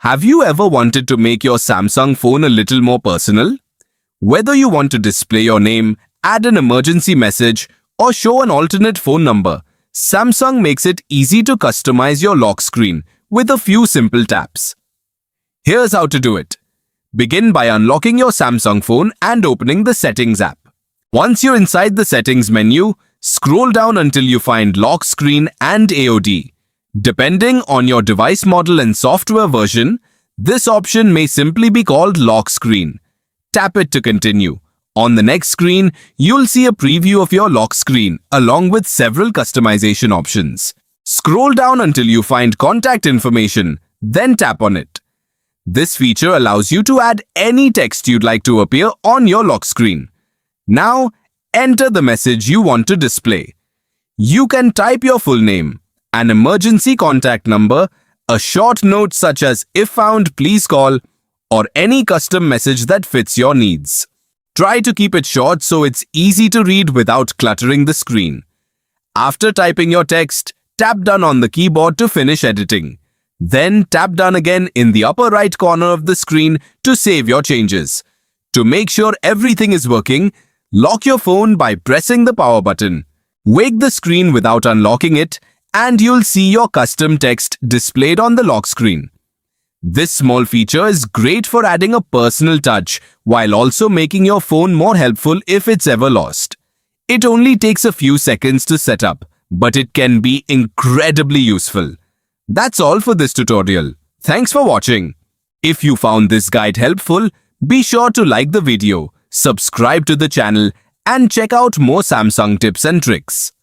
Have you ever wanted to make your Samsung phone a little more personal? Whether you want to display your name, add an emergency message, or show an alternate phone number, Samsung makes it easy to customize your lock screen with a few simple taps. Here's how to do it. Begin by unlocking your Samsung phone and opening the Settings app. Once you're inside the Settings menu, scroll down until you find Lock Screen and AOD. Depending on your device model and software version, this option may simply be called Lock Screen. Tap it to continue. On the next screen, you'll see a preview of your lock screen along with several customization options. Scroll down until you find Contact Information, then tap on it. This feature allows you to add any text you'd like to appear on your lock screen. Now, enter the message you want to display. You can type your full name, an emergency contact number, a short note such as "If found, please call," or any custom message that fits your needs. Try to keep it short so it's easy to read without cluttering the screen. After typing your text, tap Done on the keyboard to finish editing. Then tap Done again in the upper right corner of the screen to save your changes. To make sure everything is working, lock your phone by pressing the power button. Wake the screen without unlocking it, and you'll see your custom text displayed on the lock screen. This small feature is great for adding a personal touch while also making your phone more helpful if it's ever lost. It only takes a few seconds to set up, but it can be incredibly useful. That's all for this tutorial. Thanks for watching. If you found this guide helpful, be sure to like the video, subscribe to the channel, and check out more Samsung tips and tricks.